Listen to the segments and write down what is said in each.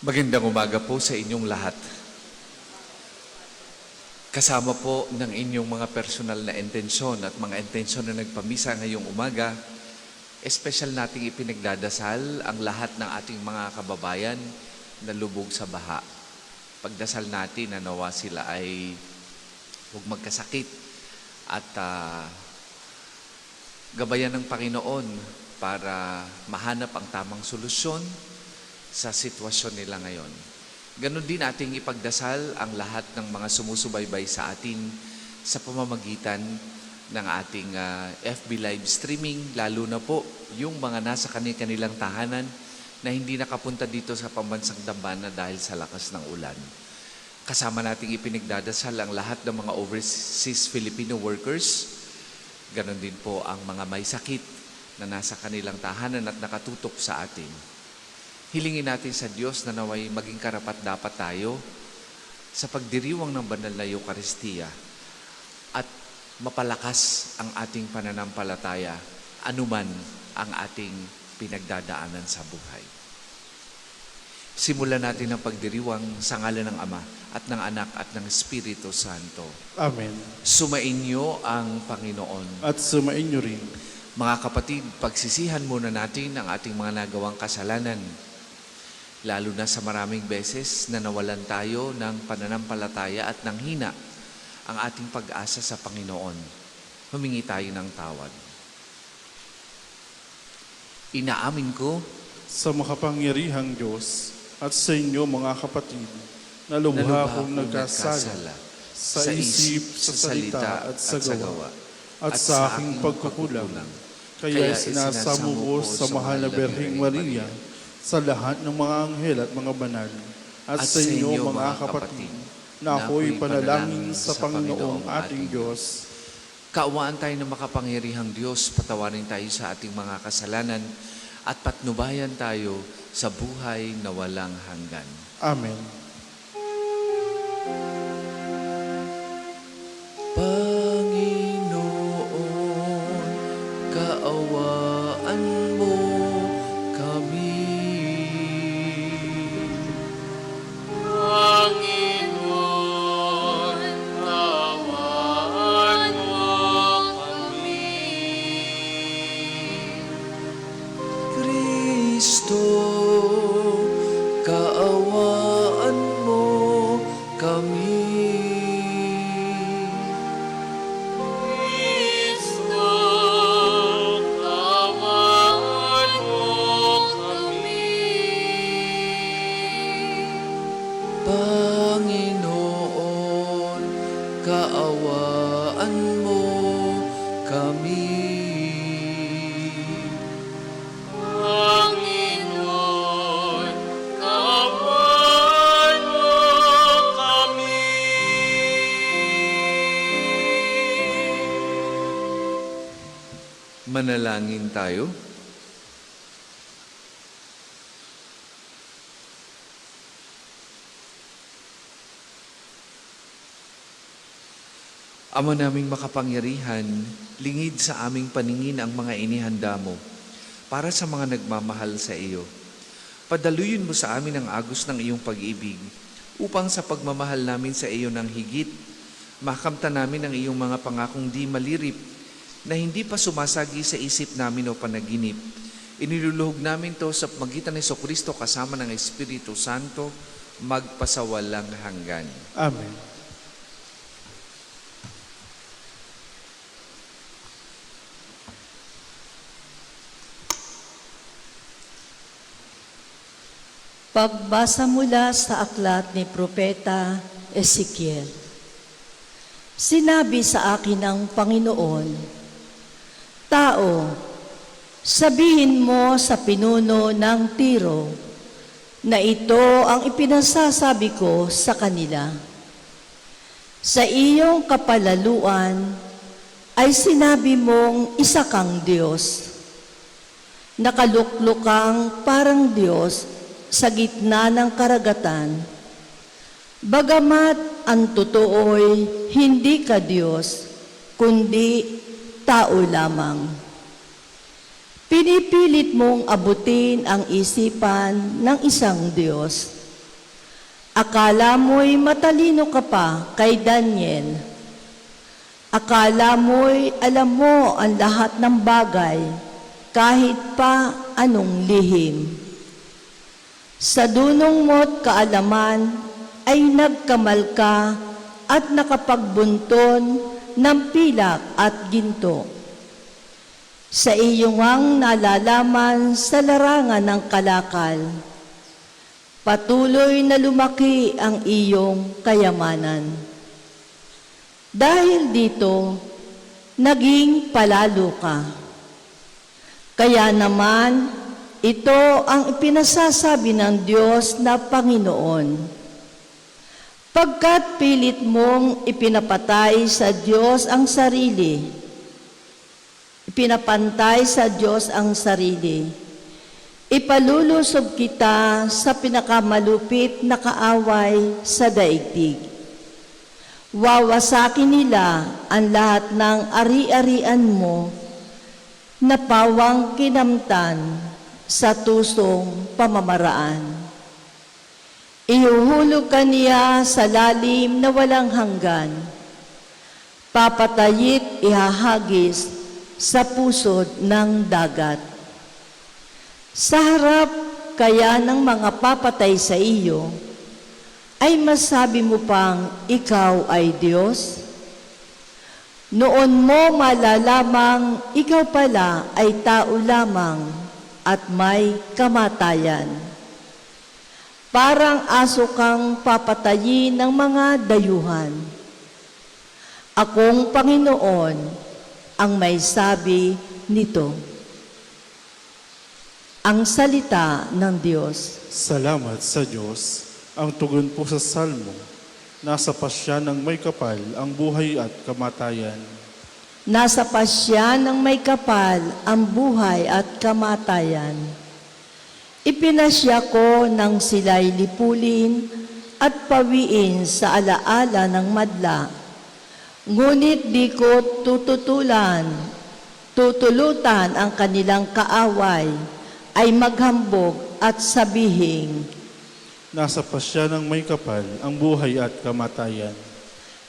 Magandang umaga po sa inyong lahat. Kasama po ng inyong mga personal na intensyon at mga intensyon na nagpamisa ngayong umaga, espesyal nating ipinagdadasal ang lahat ng ating mga kababayan na lubog sa baha. Pagdasal natin na nawa sila ay huwag magkasakit at gabayan ng Panginoon para mahanap ang tamang solusyon sa sitwasyon nila ngayon. Ganon din ating ipagdasal ang lahat ng mga sumusubaybay sa atin sa pamamagitan ng ating FB live streaming, lalo na po yung mga nasa kanilang tahanan na hindi nakapunta dito sa pambansang dambana dahil sa lakas ng ulan. Kasama nating ipinagdadasal ang lahat ng mga overseas Filipino workers, ganon din po ang mga may sakit na nasa kanilang tahanan at nakatutok sa atin. Hilingin natin sa Diyos na naway maging karapat-dapat tayo sa pagdiriwang ng banal na Eucharistia at mapalakas ang ating pananampalataya anuman ang ating pinagdadaanan sa buhay. Simulan natin ang pagdiriwang sa ngalan ng Ama at ng Anak at ng Espiritu Santo. Amen. Sumainyo ang Panginoon. At sumainyo rin. Mga kapatid, pagsisihan muna natin ang ating mga nagawang kasalanan. Lalo na sa maraming beses na nawalan tayo ng pananampalataya at ng hina ang ating pag-asa sa Panginoon. Humingi tayo ng tawad. Inaamin ko Sa makapangyarihang Diyos at sa inyo mga kapatid, na lubha akong nagkasala sa isip, sa salita at sa gawa, at sa aking pagkukulang. Kaya sinasamo ko sa mahal na Berheng Maria, sa lahat ng mga anghel at mga banal, at sa inyo mga kapatid, na ako'y panalangin sa Panginoong ating Diyos. Kaawaan tayo ng makapangyarihang Diyos, patawarin tayo sa ating mga kasalanan, at patnubayan tayo sa buhay na walang hanggan. Amen. Panginoon, kaawaan mo kami. Panginoon, kaawaan mo kami. Kristo, kaawaan mo kami. Kristo, kaawaan mo kami. Panginoon, kaawaan mo kami. Panginoon, kaawaan mo kami. Manalangin tayo. Ama naming makapangyarihan, lingid sa aming paningin ang mga inihanda mo para sa mga nagmamahal sa iyo. Padaluyin mo sa amin ang agos ng iyong pag-ibig upang sa pagmamahal namin sa iyo ng higit, makamta namin ang iyong mga pangakong di malirip na hindi pa sumasagi sa isip namin o panaginip. Iniluluhog namin to sa magitan ni Jesucristo kasama ng Espiritu Santo, magpasawalang hanggan. Amen. Pagbasa mula sa aklat ni Propeta Ezekiel. Sinabi sa akin ng Panginoon, Tao, sabihin mo sa pinuno ng Tiro na ito ang ipinasasabi ko sa kanila. Sa iyong kapalaluan ay sinabi mong isa kang Diyos. Nakaluklukang parang Diyos sa gitna ng karagatan. Bagamat ang totoo'y hindi ka Diyos, kundi tao lamang. Pinipilit mong abutin ang isipan ng isang Diyos. Akala mo'y matalino ka pa kay Daniel. Akala mo'y alam mo ang lahat ng bagay, kahit pa anong lihim. Sa dunong mo't kaalaman ay nagkamal ka at nakapagbunton ng pilak at ginto. Sa iyong ang nalalaman sa larangan ng kalakal, patuloy na lumaki ang iyong kayamanan. Dahil dito, naging palalo ka. Kaya naman, ito ang ipinasasabi ng Diyos na Panginoon. Pagkat pilit mong ipinapatay sa Diyos ang sarili, ipinapantay sa Diyos ang sarili, ipalulusob kita sa pinakamalupit na kaaway sa daigdig. Wawasakin nila ang lahat ng ari-arian mo na pawang kinamtan sa tusong pamamaraan. Ihuhulog ka niya sa lalim na walang hanggan. Papatayit ihahagis sa pusod ng dagat. Sa harap kaya ng mga papatay sa iyo, ay masabi mo pang ikaw ay Diyos? Noon mo malalamang ikaw pala ay tao lamang at may kamatayan. Parang aso kang papatayin ng mga dayuhan. Akong Panginoon ang may sabi nito. Ang salita ng Diyos. Salamat sa Diyos. Ang tugon po sa Salmo, nasa pasya ng may kapal ang buhay at kamatayan. Nasa pasya ng may kapal ang buhay at kamatayan. Ipinasya ko nang sila'y lipulin at pawiin sa alaala ng madla. Ngunit di ko tutulutan ang kanilang kaaway, ay maghambog at sabihing, Nasa pasya ng may kapal ang buhay at kamatayan.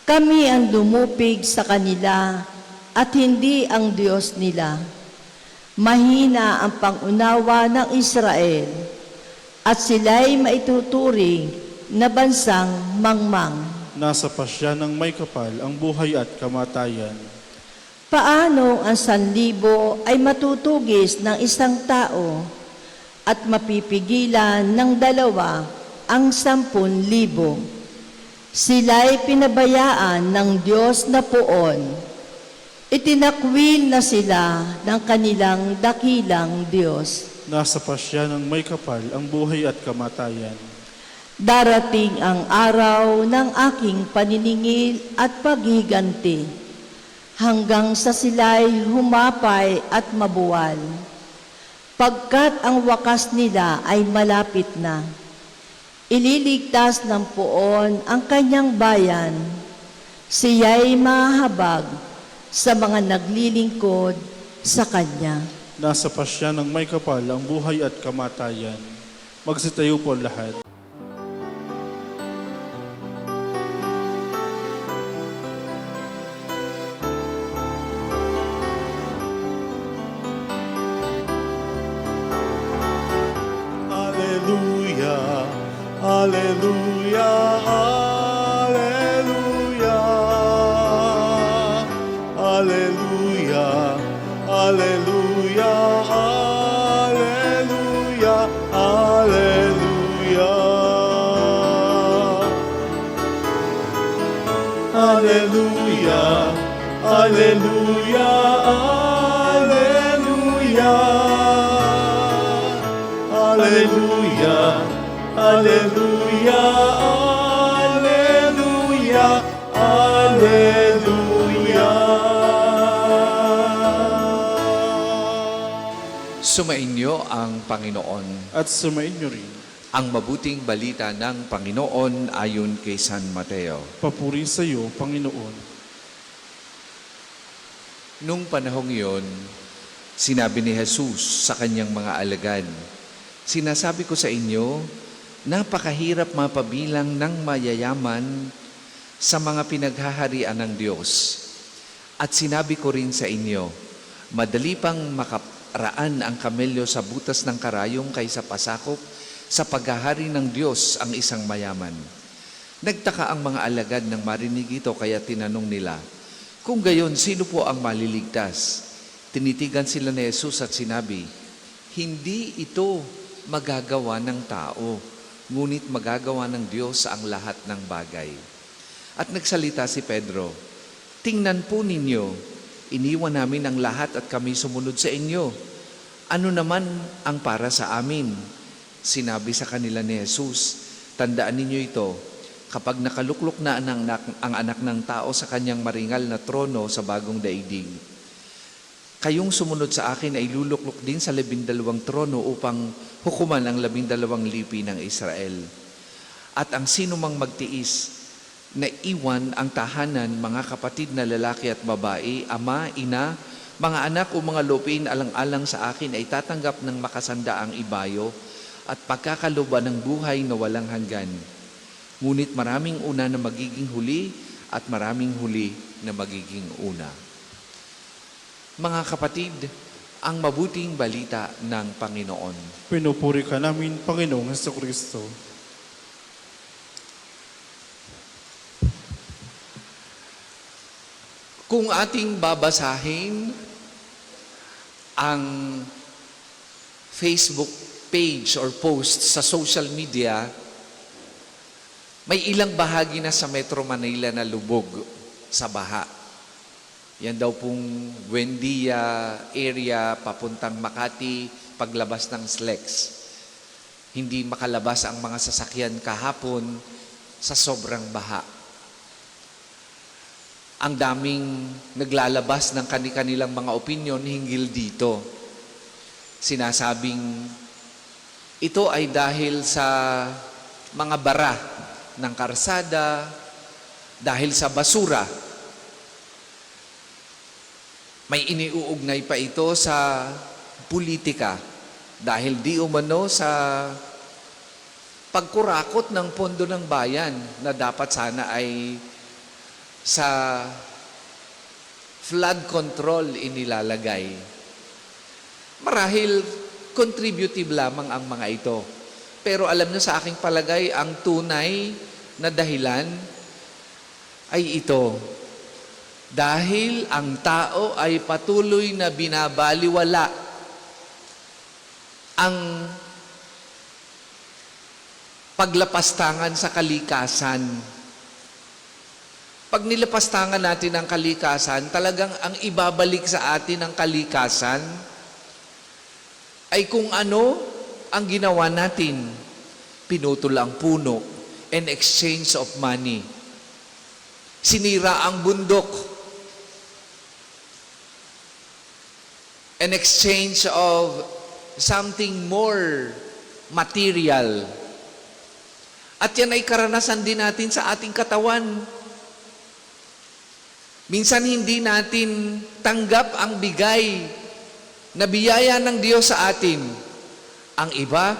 kami ang lumupig sa kanila at hindi ang Diyos nila. Mahina ang pangunawa ng Israel at sila'y maituturing na bansang mangmang. Nasa pasya ng may kapal ang buhay at kamatayan. Paano ang 1,000 ay matutugis ng isang tao at mapipigilan ng 2 ang 10,000? Sila'y pinabayaan ng Diyos na poon. Itinakwil na sila ng kanilang dakilang Diyos. Nasa pasya ng may kapal ang buhay at kamatayan. Darating ang araw ng aking paniningil at paghiganti, hanggang sa sila'y humapay at mabuwal, pagkat ang wakas nila ay malapit na. Ililigtas ng poon ang kanyang bayan, siya'y mahahabag sa mga naglilingkod sa kanya. Nasa pasya ng may kapal ang buhay at kamatayan. Magsitayo po lahat. Alleluia, Alleluia, Alleluia, Alleluia, Alleluia, Alleluia, Alleluia. Alleluia, Alleluia, Alleluia, Alleluia, Alleluia, Alleluia. Sumainyo ang Panginoon. At sumainyo rin. Ang mabuting balita ng Panginoon ayon kay San Mateo. Papuri sa iyo, Panginoon. Nung panahong iyon, sinabi ni Jesus sa kanyang mga alagad, "Sinasabi ko sa inyo, Napakahirap mapabilang ng mayayaman sa mga pinaghaharian ng Diyos. At sinabi ko rin sa inyo, madali pang makaraan ang kamelyo sa butas ng karayong kaysa pasakop sa paghahari ng Diyos ang isang mayaman. Nagtaka ang mga alagad nang marinig ito, kaya tinanong nila, kung gayon, sino po ang maliligtas? Tinitigan sila ni Jesus at sinabi, hindi ito magagawa ng tao, ngunit magagawa ng Diyos ang lahat ng bagay. At nagsalita si Pedro, tingnan po ninyo, iniwan namin ang lahat at kami sumunod sa inyo. Ano naman ang para sa amin? Sinabi sa kanila ni Jesus, tandaan ninyo ito, kapag nakaluklok na ang anak ng tao sa kanyang maringal na trono sa bagong daigdig, kayong sumunod sa akin ay luluklok din sa 12 trono upang hukuman ang 12 lipi ng Israel. At ang sino mang magtiis na iwan ang tahanan, mga kapatid na lalaki at babae, ama, ina, mga anak o mga lupin alang-alang sa akin ay tatanggap ng makasandaang ibayo at pagkakaluban ng buhay na walang hanggan. Ngunit maraming una na magiging huli at maraming huli na magiging una. Mga kapatid, ang mabuting balita ng Panginoon. Pinupuri ka namin, Panginoong Jesucristo. Kung ating babasahin ang Facebook page or post sa social media, may ilang bahagi na sa Metro Manila na lubog sa baha. Yan daw pong Buendia area papuntang Makati paglabas ng SLEX. Hindi makalabas ang mga sasakyan kahapon sa sobrang baha. Ang daming naglalabas ng kani-kanilang mga opinyon hinggil dito. Sinasabing ito ay dahil sa mga bara ng karsada, dahil sa basura. May iniuugnay pa ito sa politika dahil di umano sa pagkurakot ng pondo ng bayan na dapat sana ay sa flood control inilalagay. Marahil contributive lamang ang mga ito. Pero alam niyo, sa aking palagay, ang tunay na dahilan ay ito. Dahil ang tao ay patuloy na binabaliwala ang paglapastangan sa kalikasan. Pag nilapastangan natin ang kalikasan, talagang ang ibabalik sa atin ng kalikasan ay kung ano ang ginawa natin. Pinutol ang puno in exchange of money. Sinira ang bundok in exchange of something more material. At yan ay karanasan din natin sa ating katawan. Minsan hindi natin tanggap ang bigay na biyaya ng Diyos sa atin. Ang iba,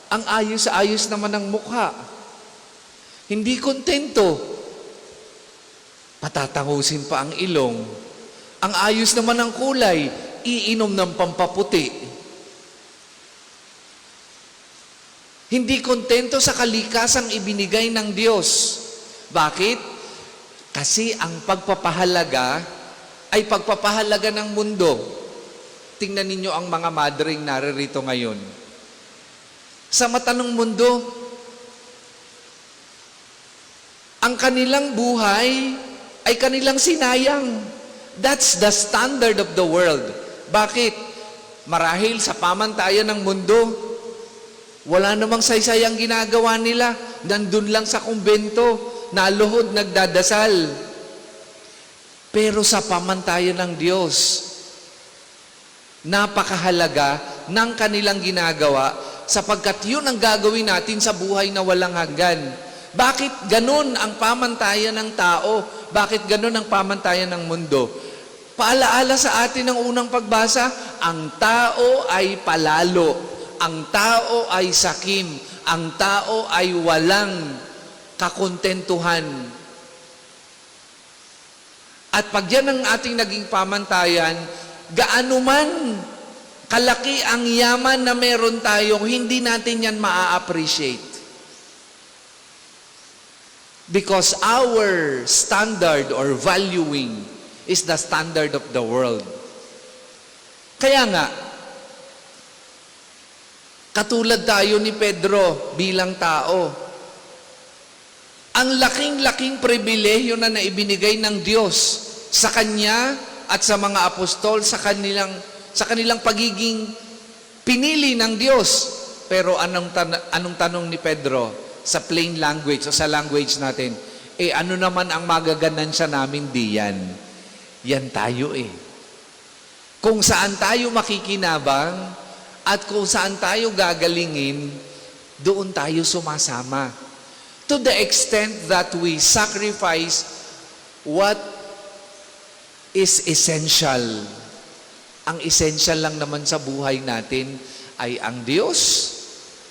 ang ayos-ayos naman ng mukha. Hindi kontento. Patatangusin pa ang ilong. Ang ayos naman ng kulay, iinom ng pampaputi. Hindi kontento sa kalikasang ibinigay ng Diyos. Bakit? Kasi ang pagpapahalaga ay pagpapahalaga ng mundo. Tingnan ninyo ang mga madring naririto ngayon. Sa mata ng mundo, ang kanilang buhay ay kanilang sinayang. That's the standard of the world. Bakit? Marahil sa pamantayan ng mundo, wala namang saysay ang ginagawa nila. Nandun lang sa kumbento, naluhod, nagdadasal. Pero sa pamantayan ng Diyos, napakahalaga ng kanilang ginagawa sapagkat yun ang gagawin natin sa buhay na walang hanggan. Bakit ganun ang pamantayan ng tao? Bakit ganun ang pamantayan ng mundo? Paalaala sa atin ng unang pagbasa, ang tao ay palalo, ang tao ay sakim, ang tao ay walang kakontentuhan. At pag yan ang ating naging pamantayan, gaano man kalaki ang yaman na meron tayo, hindi natin yan maa-appreciate. Because our standard or valuing is the standard of the world. Kaya nga, katulad tayo ni Pedro bilang tao, ang laking-laking pribilehyo na naibinigay ng Diyos sa Kanya at sa mga apostol sa kanilang pagiging pinili ng Diyos. Pero anong tanong ni Pedro sa plain language o sa language natin? Ano naman ang magaganansya namin diyan? Yan tayo Kung saan tayo makikinabang at kung saan tayo gagalingin, doon tayo sumasama. To the extent that we sacrifice what is essential. Ang essential lang naman sa buhay natin ay ang Diyos,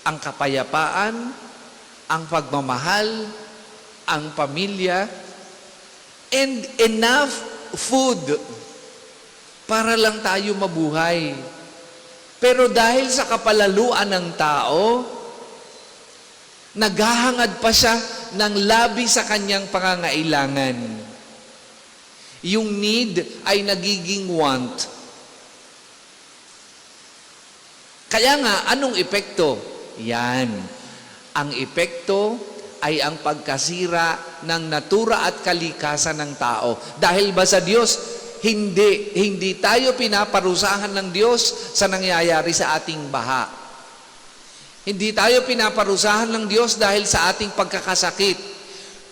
ang kapayapaan, ang pagmamahal, ang pamilya, and enough food para lang tayo mabuhay. Pero dahil sa kapalaluan ng tao, naghahangad pa siya ng labi sa kanyang pangangailangan. Yung need ay nagiging want. Kaya nga, anong epekto? Yan. Ang epekto ay ang pagkasira ng natura at kalikasan ng tao. Dahil ba sa Diyos? Hindi tayo pinaparusahan ng Diyos sa nangyayari sa ating baha. Hindi tayo pinaparusahan ng Diyos dahil sa ating pagkakasakit,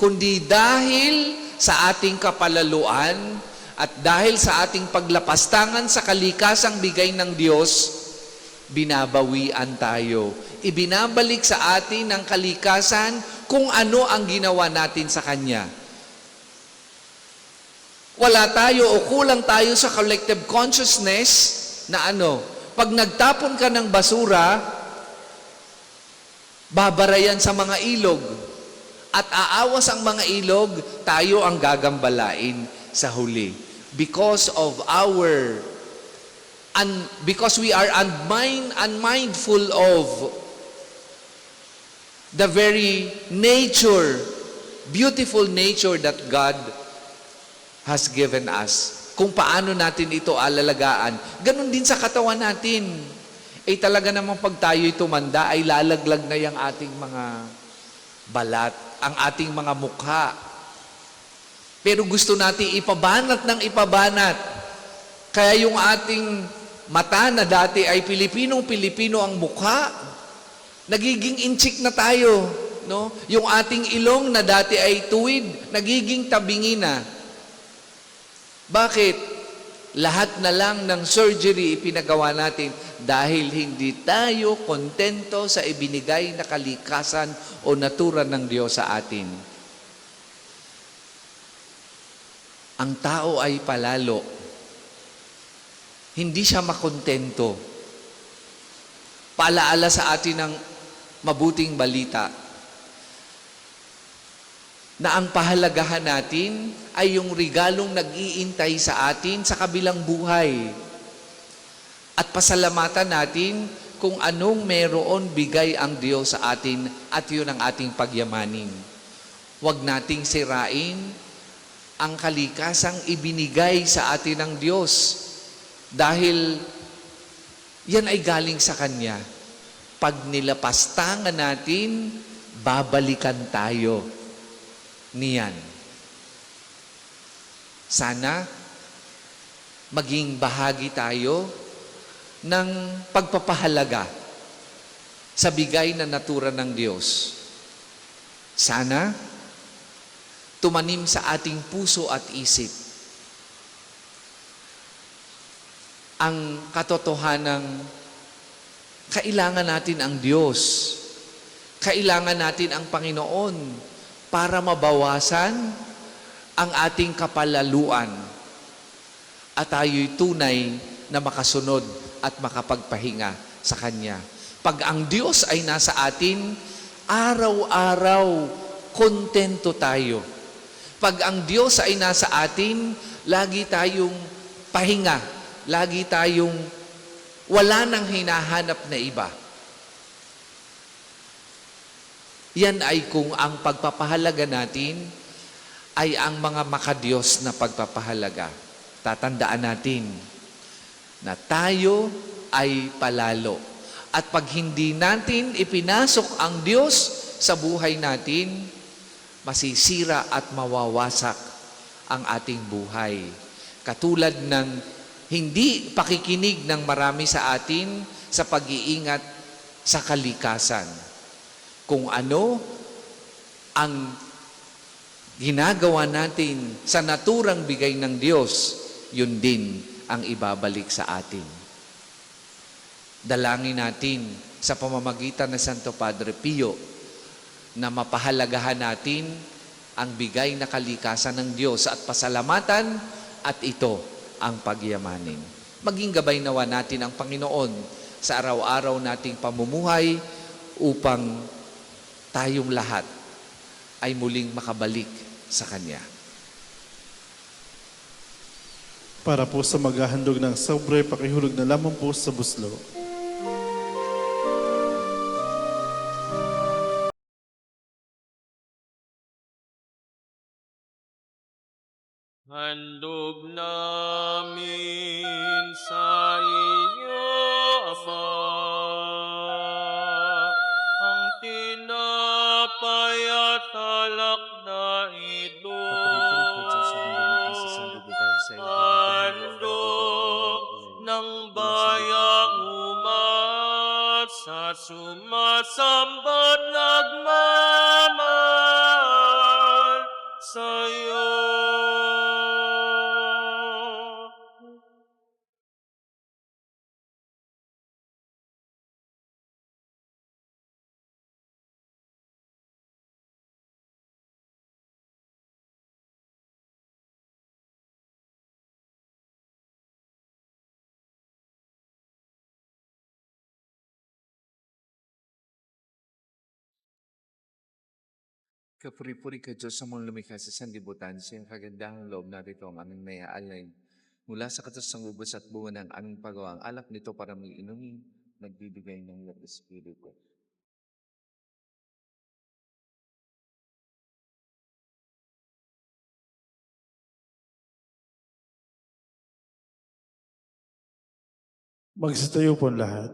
kundi dahil sa ating kapalaluan at dahil sa ating paglapastangan sa kalikasang bigay ng Diyos, binabawian tayo. Ibinabalik sa atin ng kalikasan kung ano ang ginawa natin sa Kanya. Wala tayo o kulang tayo sa collective consciousness na pag nagtapon ka ng basura, babarayan sa mga ilog. At aawas ang mga ilog, tayo ang gagambalain sa huli. Because we are unmindful of the very nature, beautiful nature that God has given us. Kung paano natin ito alalagaan. Ganon din sa katawan natin. Talaga namang pag tayo'y tumanda, ay lalaglag na yung ating mga balat, ang ating mga mukha. Pero gusto natin ipabanat ng ipabanat. Kaya yung ating mata na dati ay Pilipinong-Pilipino ang mukha, nagiging inchik na tayo. No? Yung ating ilong na dati ay tuwid, nagiging tabingi na. Bakit? Lahat na lang ng surgery ipinagawa natin dahil hindi tayo kontento sa ibinigay na kalikasan o natura ng Diyos sa atin. Ang tao ay palalo. Hindi siya makontento. Paalaala sa atin ng mabuting balita na ang pahalagahan natin ay yung regalong nag-iintay sa atin sa kabilang buhay. At pasalamatan natin kung anong meron bigay ang Diyos sa atin at yun ang ating pagyamanin. Huwag nating sirain ang kalikasang ibinigay sa atin ng Diyos dahil yan ay galing sa Kanya. Pag nilapastangan natin, babalikan tayo niyan. Sana maging bahagi tayo ng pagpapahalaga sa bigay na natura ng Diyos. Sana tumanim sa ating puso at isip ang katotohanang kailangan natin ang Diyos. Kailangan natin ang Panginoon para mabawasan ang ating kapalaluan at tayo'y tunay na makasunod at makapagpahinga sa Kanya. Pag ang Diyos ay nasa atin, araw-araw kontento tayo. Pag ang Diyos ay nasa atin, lagi tayong pahinga, lagi tayong wala nang hinahanap na iba. Yan ay kung ang pagpapahalaga natin ay ang mga makadiyos na pagpapahalaga. Tatandaan natin na tayo ay palalo. At pag hindi natin ipinasok ang Diyos sa buhay natin, masisira at mawawasak ang ating buhay. Katulad ng hindi pakikinig ng marami sa atin sa pag-iingat sa kalikasan. Kung ano ang ginagawa natin sa naturang bigay ng Diyos, yun din ang ibabalik sa atin. Dalangin natin sa pamamagitan ng Santo Padre Pio na mapahalagahan natin ang bigay na kalikasan ng Diyos at pasalamatan at ito ang pagyamanin. Maging gabay nawa natin ang Panginoon sa araw-araw nating pamumuhay upang tayong lahat ay muling makabalik sa Kanya. Para po sa maghahandog ng sobre, pakihulog na lamang po sa buslo. Handog namin sa iyo, Ama, ang tinapay at alak na ito. Handog ng bayang umat sa sumasambat nagmamahal sa iyo. Kapuri-puri ka Diyos sa mong lumikha sa sanlibutan, sa iyong kagandahang loob narito ang aming mayaalay. Mula sa katasangubos at bunga ng aming pagawa, ang alak nito para may inumin, nagbibigay ng iyong Espiritu. Magsitayo po ang lahat.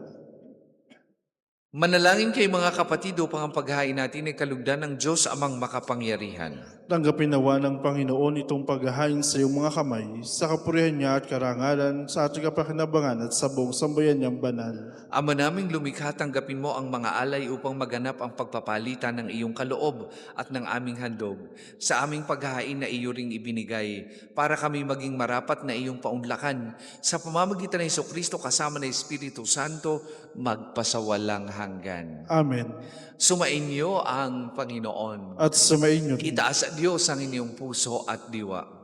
Manalangin kayo mga kapatid upang ang paghahain natin ay kalugdan ng Diyos amang makapangyarihan. Tanggapin nawa ng Panginoon itong paghahain sa iyong mga kamay, sa kapurihan niya at karangalan, sa ating kapakinabangan at sa buong sambayan niyang banal. Ama naming lumikha, tanggapin mo ang mga alay upang maganap ang pagpapalitan ng iyong kaloob at ng aming handog sa aming paghahain na iyo ring ibinigay para kami maging marapat na iyong paunlakan sa pamamagitan ng Jesucristo kasama ng Espiritu Santo magpasawalang hanggan. Amen. Sumainyo ang Panginoon. At sumainyo rin. Itaas sa Diyos ang inyong puso at diwa.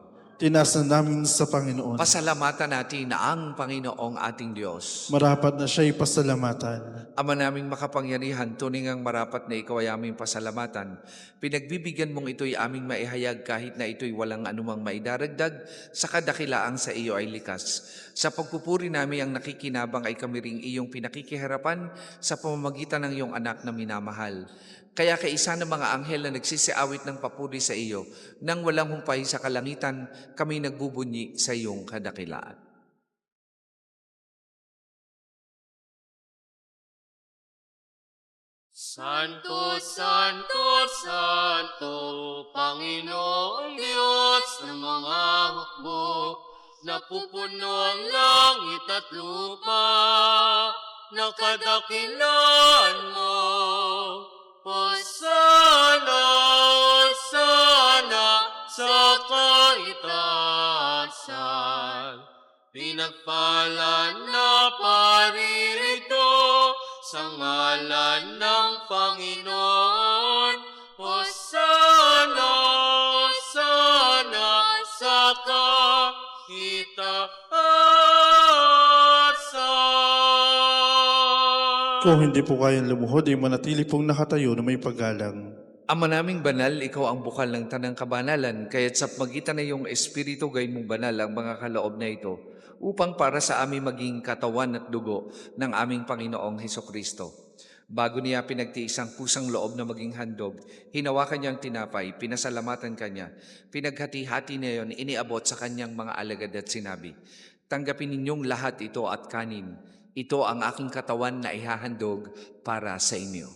Tinaas na namin sa Panginoon. Pasalamatan natin na ang Panginoong ating Diyos. Marapat na siya'y pasalamatan. Ama naming makapangyarihan, tuning ang marapat na ikaw ay aming pasalamatan. Pinagbibigyan mong ito'y aming maihayag kahit na ito'y walang anumang maidaragdag sa kadakilaang sa iyo ay likas. Sa pagpupuri namin ang nakikinabang ay kami ring iyong pinakikiharapan sa pamamagitan ng iyong anak na minamahal. Kaya kaisa ng mga anghel na nagsisiawit ng papuri sa iyo, nang walang humpay sa kalangitan, kami nagbubunyi sa iyong kadakilaan. Santo, Santo, Santo, Panginoong Diyos ng mga hukbo, napupuno ang langit at lupa, nakadakilaan mo. Hosana, Hosana, sa kaitaasan. Pinagpala na paririto sa ngalan ng Panginoon. Hosana, Hosana, sa kaitaasan. Kung hindi po kayang lumuhod, ay manatili pong nakatayo na may paggalang. Ama naming banal, ikaw ang bukal ng tanang kabanalan, kaya't sa magitan na iyong Espiritu gayon mong banal ang mga kaloob na ito, upang para sa amin maging katawan at dugo ng aming Panginoong Hesukristo. Bago niya pinagtiis ang pusang loob na maging handog, hinawakan niya ang tinapay, pinasalamatan kanya, pinaghati-hati niya yon, iniabot sa kanyang mga alagad at sinabi, "Tanggapin ninyong lahat ito at kanin. Ito ang aking katawan na ihahandog para sa inyo."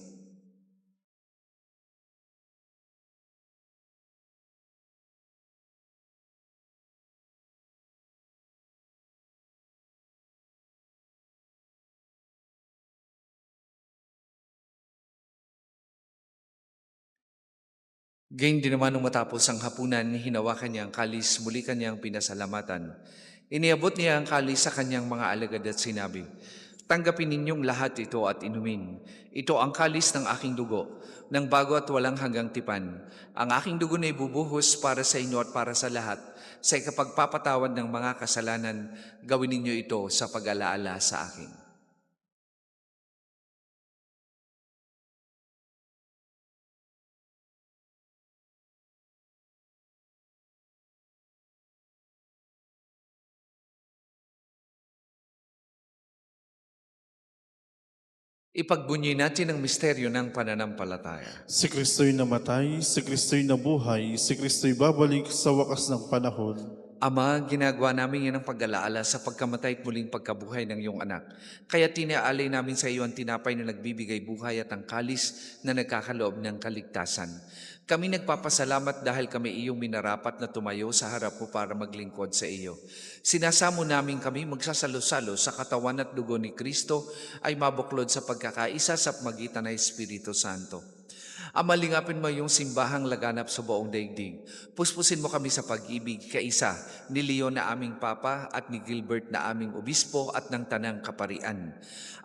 Gayun din naman nung matapos ang hapunan, hinawakan niya ang kalis, muli kanyang pinasalamatan. Iniabot niya ang kalis sa kanyang mga alagad at sinabi, "Tanggapin ninyong lahat ito at inumin. Ito ang kalis ng aking dugo, ng bago at walang hanggang tipan. Ang aking dugo na ibubuhos para sa inyo at para sa lahat. Sa ikapagpapatawad ng mga kasalanan, gawin ninyo ito sa pag-alaala sa akin." Ipagbunyi natin ang misteryo ng pananampalataya. Si Kristo'y namatay, si Kristo'y nabuhay, si Kristo'y babalik sa wakas ng panahon. Ama, ginagawa namin yan ang pag-alaala sa pagkamatay at muling pagkabuhay ng iyong anak. Kaya tinaalay namin sa iyo ang tinapay na nagbibigay buhay at ang kalis na nagkakaloob ng kaligtasan. Kami nagpapasalamat dahil kami iyong minarapat na tumayo sa harap mo para maglingkod sa iyo. Sinasamo namin kami magsasalo-salo sa katawan at dugo ni Kristo ay mabuklod sa pagkakaisa sa magitan ng Espiritu Santo. Ama, lingapin mo yung simbahang laganap sa buong daigdig. Puspusin mo kami sa pag-ibig, kaisa ni Leon na aming Papa at ni Gilbert na aming Obispo at ng Tanang Kaparian.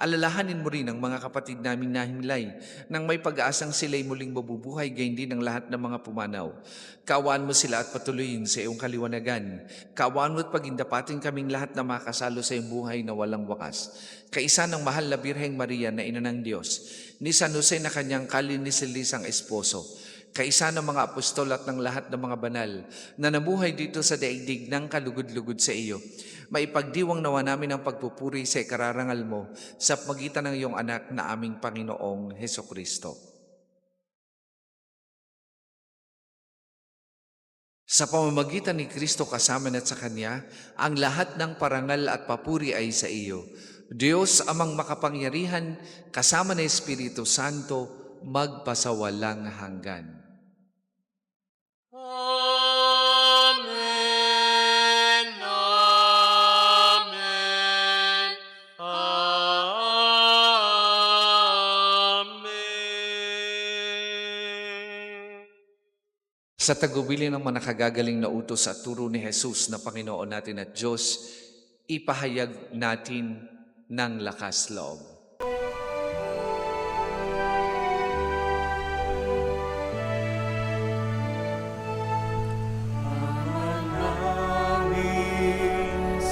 Alalahanin mo rin ang mga kapatid naming nahimlay nang may pag-aasang sila'y muling mabubuhay, gayon din ang lahat ng mga pumanaw. Kaawaan mo sila at patuloyin sa iyong kaliwanagan. Kaawaan mo at pagindapatin kaming lahat na makasalo sa iyong buhay na walang wakas. Kaisa ng mahal na Birheng Maria na ina ng Diyos, ni San Jose na kanyang kalinilisang esposo, kaisa ng mga apostol at ng lahat ng mga banal na nabuhay dito sa daigdig ng kalugod-lugod sa iyo, maipagdiwang nawa namin ang pagpupuri sa ikararangal mo sa pagitan ng iyong anak na aming Panginoong Hesukristo. Sa pamamagitan ni Kristo kasama at sa Kanya, ang lahat ng parangal at papuri ay sa iyo. Diyos amang makapangyarihan, kasama ng Espiritu Santo, magpasawalang hanggan. Amen. Amen. Amen. Sa tagubilin ng mga nakagagaling na utos at turo ni Jesus na Panginoon natin at Diyos, ipahayag natin ng lakas loob.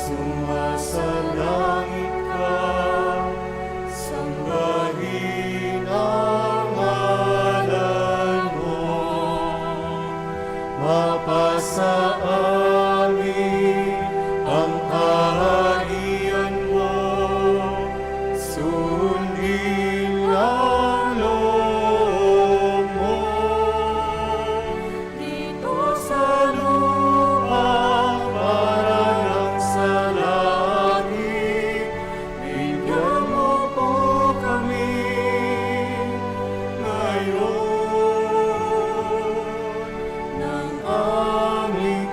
Sumasalangit ka, sambahin ang ngalan mo, mapasa amin ang kaharian mo, sundin ang loob mo. Dito sa lupa, parang sa langit, bigyan mo po kami ngayon ng aming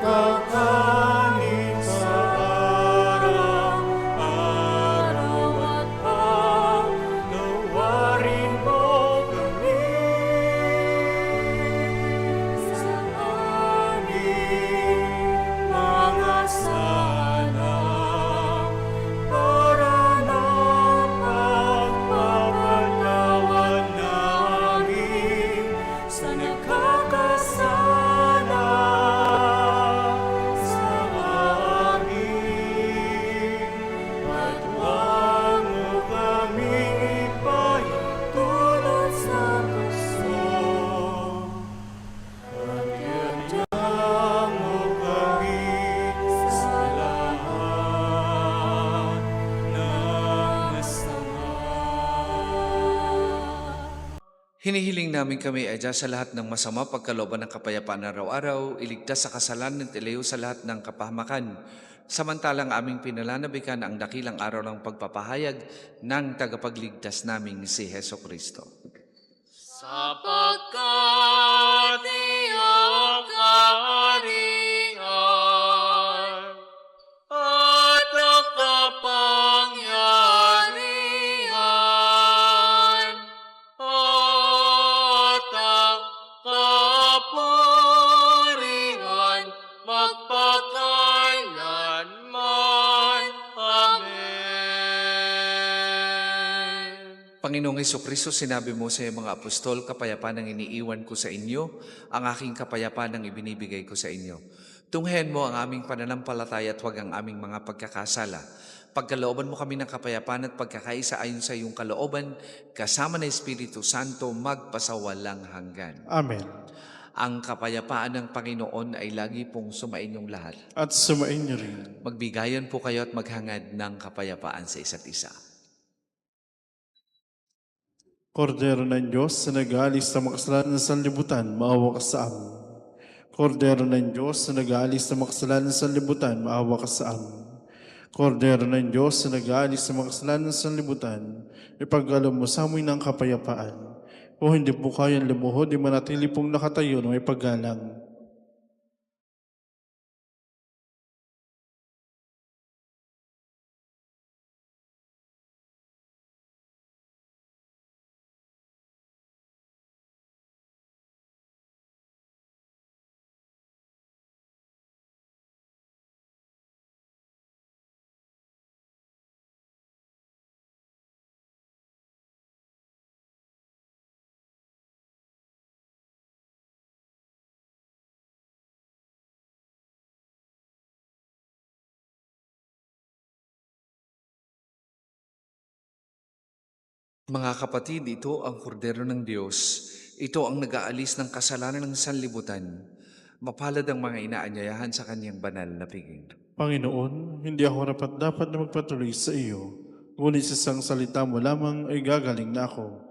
Hinihiling namin kami ay sa lahat ng masama, pagkalooban ng kapayapaan araw-araw, iligtas sa kasalanan at ilayo sa lahat ng kapahamakan. Samantalang aming pinalanabikan ang dakilang araw ng pagpapahayag ng tagapagligtas naming si Heso Kristo. Sapagkat iyong kaharian at ang kapangyarihan at ang kapurihan magpakailanman. Amen. Panginoong Hesukristo, sinabi mo sa iyong mga apostol, kapayapaan ang iniiwan ko sa inyo, ang aking kapayapaan ang ibinibigay ko sa inyo. Tunghayan mo ang aming pananampalataya at huwag ang aming mga pagkakasala. Pagkalooban mo kami ng kapayapaan at pagkakaisa ayon sa iyong kalooban, kasama ng Espiritu Santo, magpasawalang hanggan. Amen. Ang kapayapaan ng Panginoon ay lagi pong sumainyong lahat. At sumain niyo rin. Magbigayan po kayo at maghangad ng kapayapaan sa isa't isa. Kordero ng Diyos na nag-aalis ng makasalanan ng sanlibutan, maawa ka sa amin. Kordero ng Diyos na nag-aalis ng makasalanan ng sanlibutan, maawa ka sa amin. Kordero ng Diyos na nag-aalis ng makasalanan ng sanlibutan, ipag-alom mo sa amin ng kapayapaan. O hindi po kayang lumuhod, di manatili pong nakatayo ng ipaggalang. Mga kapatid, ito ang kordero ng Diyos. Ito ang nag-aalis ng kasalanan ng sanlibutan. Mapalad ang mga inaanyayahan sa kanyang banal na piging. Panginoon, hindi ako dapat na magpatuloy sa iyo, ngunit sa isang salita mo lamang ay gagaling na ako.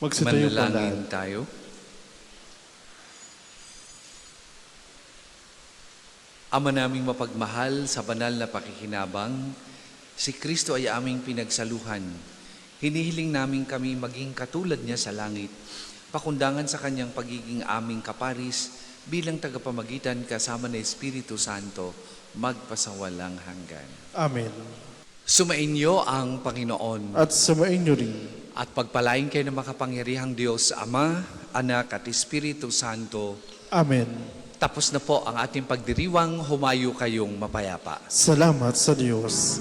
Magsitayo pala. Manalangin tayo. Ama naming mapagmahal, sa banal na pakikinabang, si Kristo ay aming pinagsaluhan. Hinihiling namin kami maging katulad niya sa langit. pakundangan sa kanyang pagiging aming kaparis bilang tagapamagitan kasama ng Espiritu Santo, magpasawalang hanggan. Amen. Sumainyo ang Panginoon At sumainyo rin. at pagpalain kayo ng makapangyarihang Diyos, Ama, Anak at Espiritu Santo. Amen. Tapos na po ang ating pagdiriwang, humayo kayong mapayapa. Salamat sa Diyos.